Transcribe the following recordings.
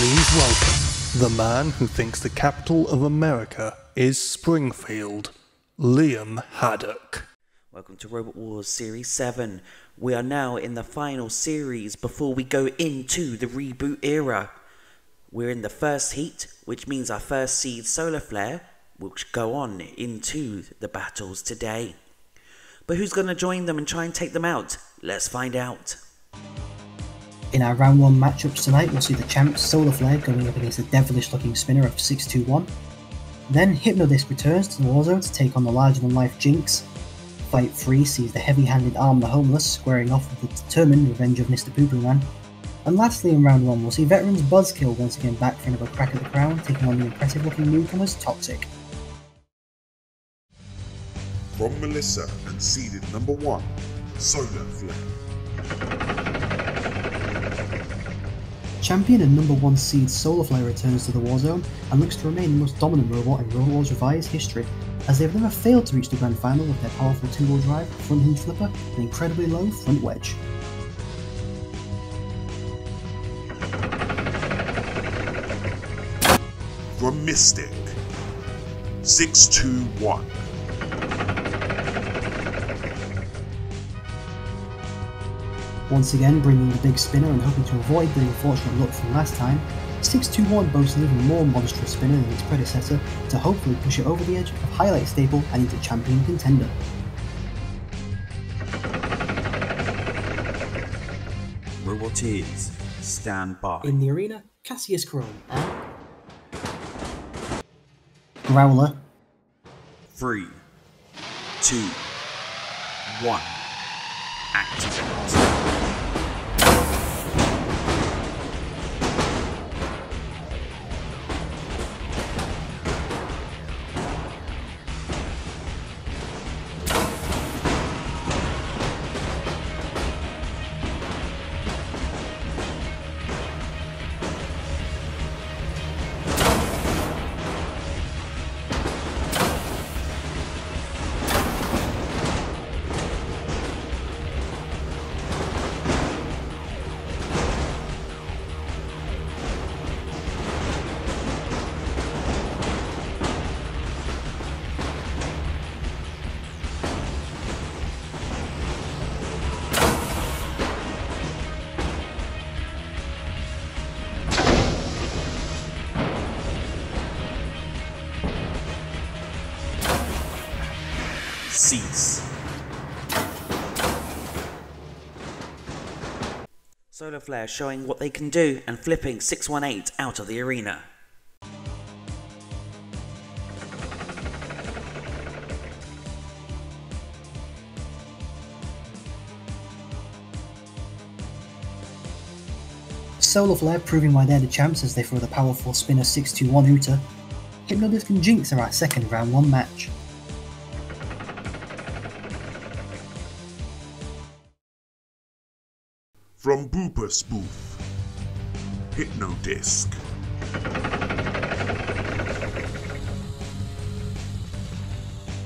Please welcome the man who thinks the capital of America is Springfield, Liam Haddock. Welcome to Robot Wars Series 7. We are now in the final series before we go into the reboot era. We're in the first heat, which means our first seed Solar Flare will go on into the battles today. But who's going to join them and try and take them out? Let's find out. In our round 1 matchups tonight, we'll see the champ Solar Flare going up against the devilish looking spinner of 621. Then Hypnodisc returns to the Warzone to take on the larger than life Jinx. Fight 3 sees the heavy-handed Arm the Homeless squaring off with the determined revenge of Mr. Poo Poo Man. And lastly in round 1 we'll see veterans Buzzkill once again back for another crack at the crown, taking on the impressive looking newcomers Toxic. From Melissa and seeded number 1, Solar Flare. Champion and number 1 seed Solar Flare returns to the Warzone and looks to remain the most dominant robot in Robot Wars Revised history, as they have never failed to reach the grand final with their powerful 2-wheel drive, front hinge flipper and incredibly low front wedge. From Mystic, 621. Once again bringing the big spinner and hoping to avoid the unfortunate look from last time, 621 boasts an even more monstrous spinner than its predecessor to hopefully push it over the edge of highlight staple and into champion contender. Roboteers, stand by. In the arena, Cassius Chrome and Growler. 3, 2, 1, activate. Cease. Solar Flare showing what they can do and flipping 618 out of the arena. Solar Flare proving why they're the champs as they throw the powerful spinner 621 Hooter. Hypnodisc and Jinx are our second round 1 match. From Booper Spoof, Hypnodisc.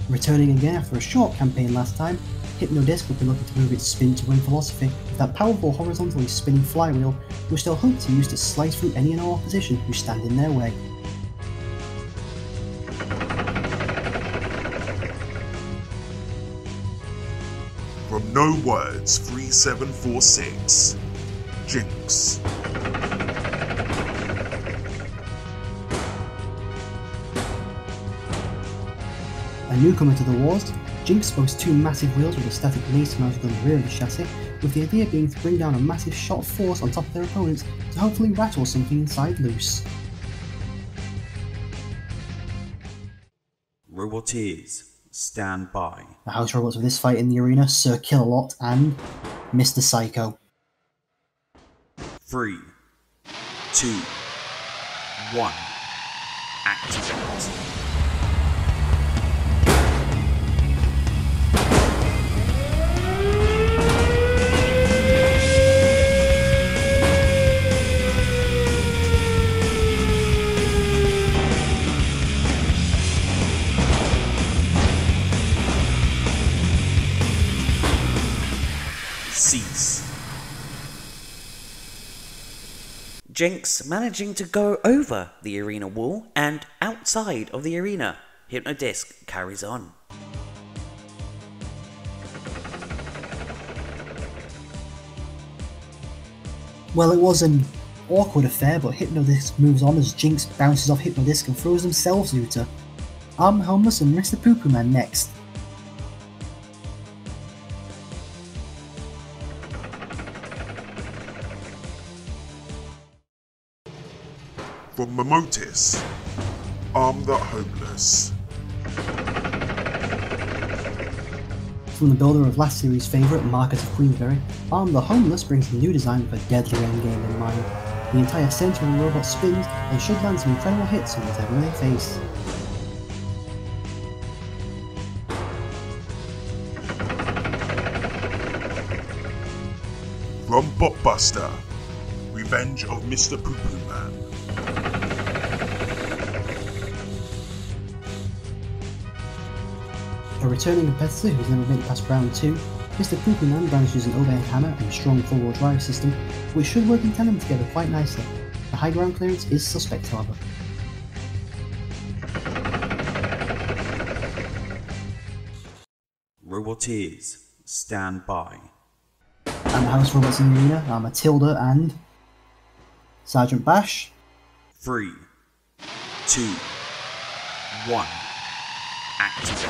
Returning again after a short campaign last time, Hypnodisc will be looking to move its spin to win philosophy with that powerful horizontally spinning flywheel, which they'll hope to use to slice through any and all opposition who stand in their way. From No Words 3746, Jinx. A newcomer to the wars, Jinx boasts 2 massive wheels with a static laser mounted on the rear of the chassis, with the idea being to bring down a massive shot of force on top of their opponents to hopefully rattle something inside loose. Roboteers, stand by. The house robots of this fight in the arena, Sir Kill-A-Lot and Mr. Psycho. 3, 2, 1, activate. Jinx managing to go over the arena wall and outside of the arena. Hypnodisc carries on. Well, it was an awkward affair, but Hypnodisc moves on as Jinx bounces off Hypnodisc and throws themselves into her. Arm the Homeless and Mr. Poo Poo Man next. From Mimotis, Arm the Homeless. From the builder of last series' favourite, Market of Queensberry, Arm the Homeless brings a new design with a deadly endgame in mind. The entire centre of the robot spins and should land some incredible hits on whatever they face. From Botbuster, Revenge of Mr. Poo Poo Man. A returning competitor who's never made it past round 2, Mr. Poo Poo Man brandishes an overhead hammer and a strong four-wheel drive system, which should work in tandem together quite nicely. The high ground clearance is suspect, however. Roboteers, stand by. And the house robots in the arena are Matilda and Sergeant Bash. 3, 2, 1. Activate.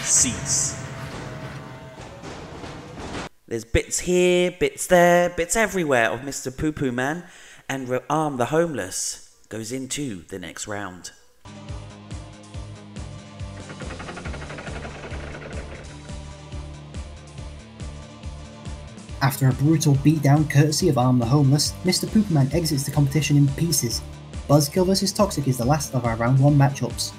Cease. There's bits here, bits there, bits everywhere of Mr. Poo Poo Man, and Arm the Homeless goes into the next round. After a brutal beatdown courtesy of Arm the Homeless, Mr. Poo Poo Man exits the competition in pieces. Buzzkill vs Toxic is the last of our round 1 matchups.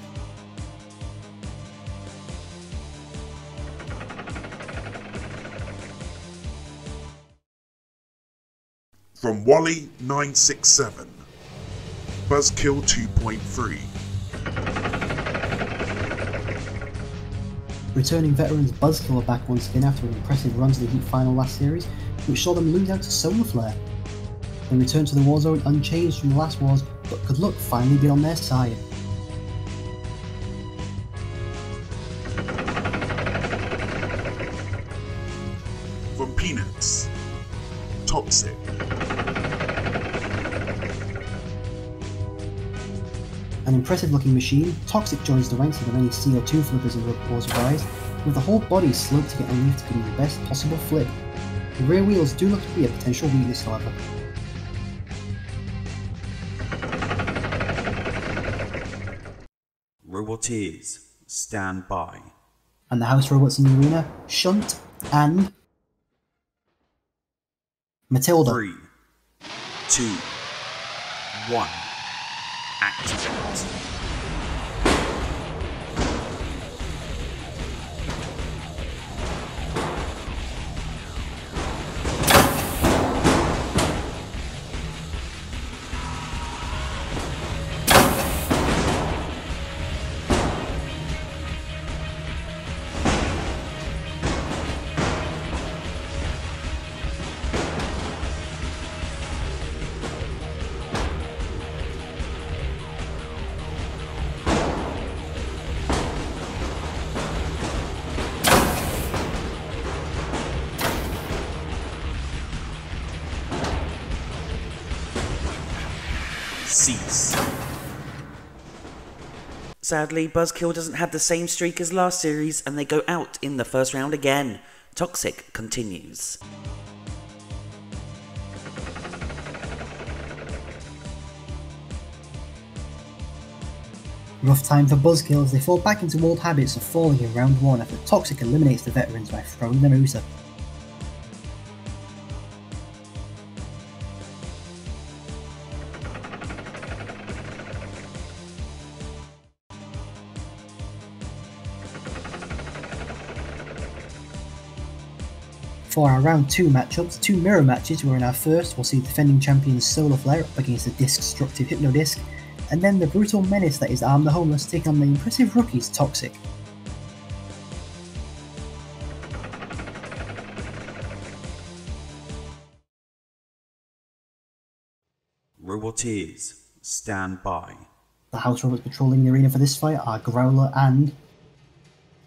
From Wally 967, Buzzkill 2.3. Returning veterans Buzzkill are back once again after an impressive run to the Heat final last series, which saw them lose out to Solar Flare. They returned to the Warzone unchanged from the last wars, but could luck finally be on their side. From Peanuts, Toxic. An impressive looking machine, Toxic joins the ranks of the many CO2 flippers in Wars of Rise, with the whole body sloped to get underneath to give you the best possible flip. The rear wheels do look to be a potential weakness, however. Roboteers, stand by. And the house robots in the arena, Shunt and Matilda. 3, 2, 1. Activate. cease. Sadly, Buzzkill doesn't have the same streak as last series, and they go out in the first round again. Toxic continues. Rough time for Buzzkill as they fall back into old habits of falling in round 1 after Toxic eliminates the veterans by throwing them out. For our round 2 matchups, 2 mirror matches where in our first we'll see defending champions Solar Flare up against the destructive Hypnodisc, and then the brutal menace that is Arm the Homeless take on the impressive rookies Toxic. Roboteers, stand by. The house robots patrolling the arena for this fight are Growler and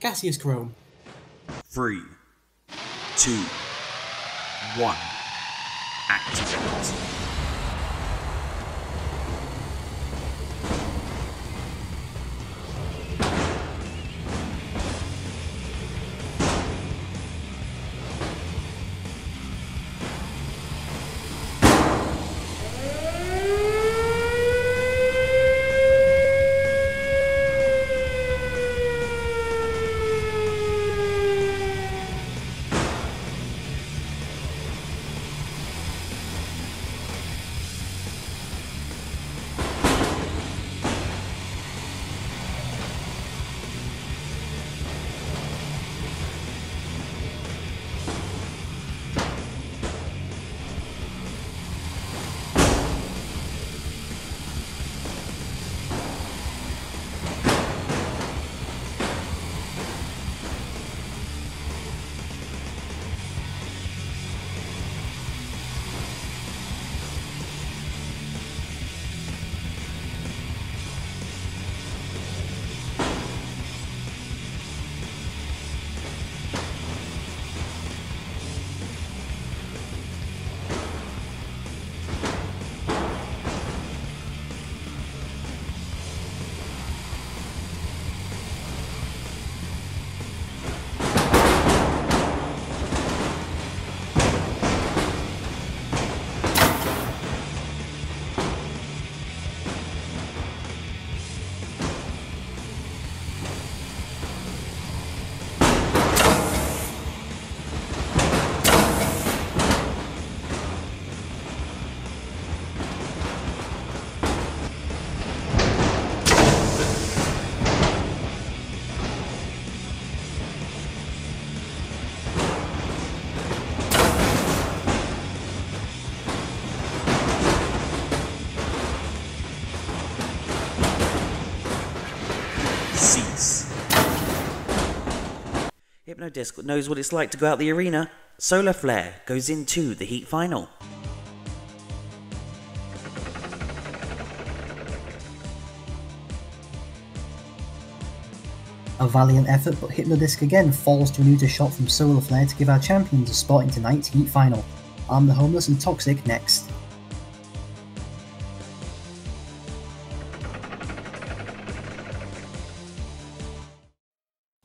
Gaseous Chrome. 3, 2, 1, activate. Cease. Hypnodisc knows what it's like to go out the arena. Solar Flare goes into the Heat Final. a valiant effort, but Hypnodisc again falls to a neuter shot from Solar Flare to give our champions a spot in tonight's Heat Final. Arm the Homeless and Toxic next.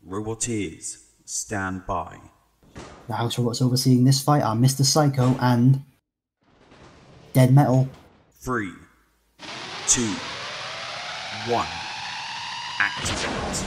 Roboteers, stand by. The house robots overseeing this fight are Mr. Psycho and Dead Metal. 3, 2, 1, activate.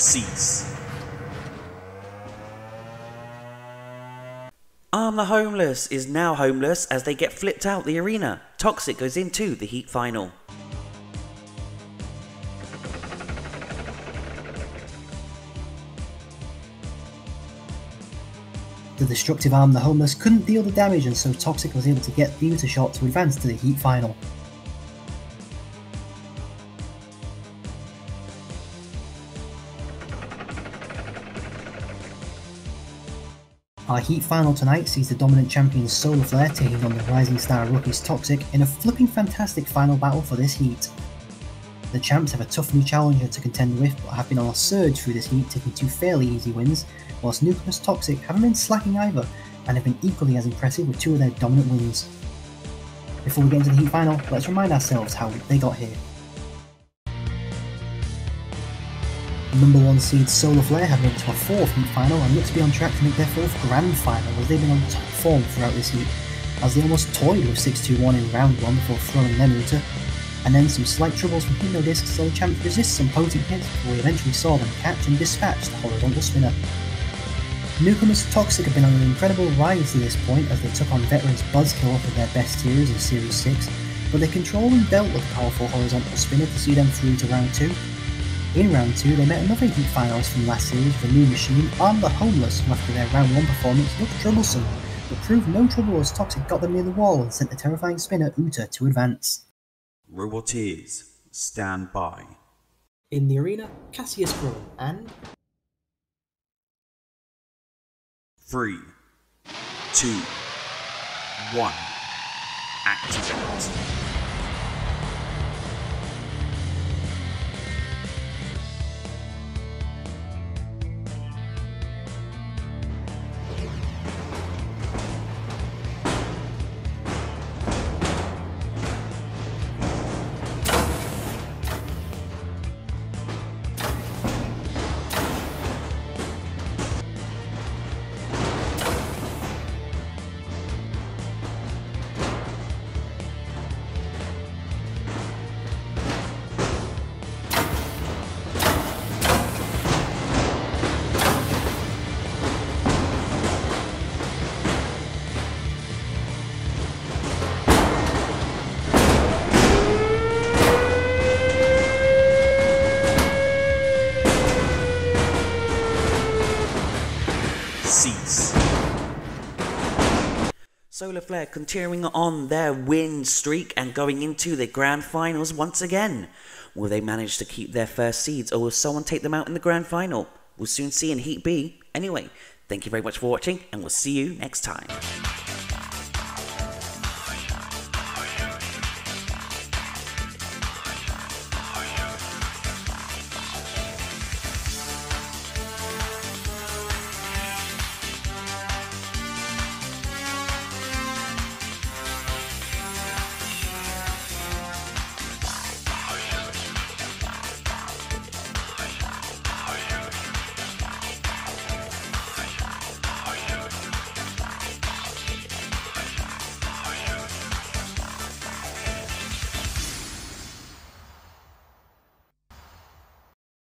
Cease. Arm the Homeless is now homeless as they get flipped out the arena. Toxic goes into the Heat final. The destructive Arm the Homeless couldn't deal the damage, and so Toxic was able to get the Uta shot to advance to the Heat final. Our Heat final tonight sees the dominant champions Solar Flare taking on the rising star rookies Toxic in a flipping fantastic final battle for this Heat. The champs have a tough new challenger to contend with, but have been on a surge through this Heat, taking 2 fairly easy wins, whilst Nucleus Toxic haven't been slacking either, and have been equally as impressive with 2 of their dominant wins. Before we get into the Heat final, let's remind ourselves how they got here. Number 1 seed Solar Flare have moved to a 4th Heat final and look to be on track to make their 4th Grand Final, as they've been on top form throughout this Heat, as they almost toyed with 6-2-1 in round 1 before throwing them Uta, and then some slight troubles from Hypnodisc saw the champs resist some potent hits before we eventually saw them catch and dispatch the horizontal spinner. Newcomers Toxic have been on an incredible rise to this point as they took on veterans Buzzkill for their best tiers in Series 6, but they controlled and dealt with a powerful horizontal spinner to see them through to round 2. In round 2 they met another Heat finals from last series, the new machine Arm the Homeless, who after their round 1 performance looked troublesome, but proved no trouble as Toxic got them near the wall and sent the terrifying spinner Uta to advance. RWRS, stand by. In the arena, Cassius Chrome and 3, 2, 1, activate. Cease. Solar Flare continuing on their win streak and going into the grand finals once again. Will they manage to keep their first seeds, or will someone take them out in the grand final? We'll soon see in Heat B. Anyway, thank you very much for watching, and we'll see you next time.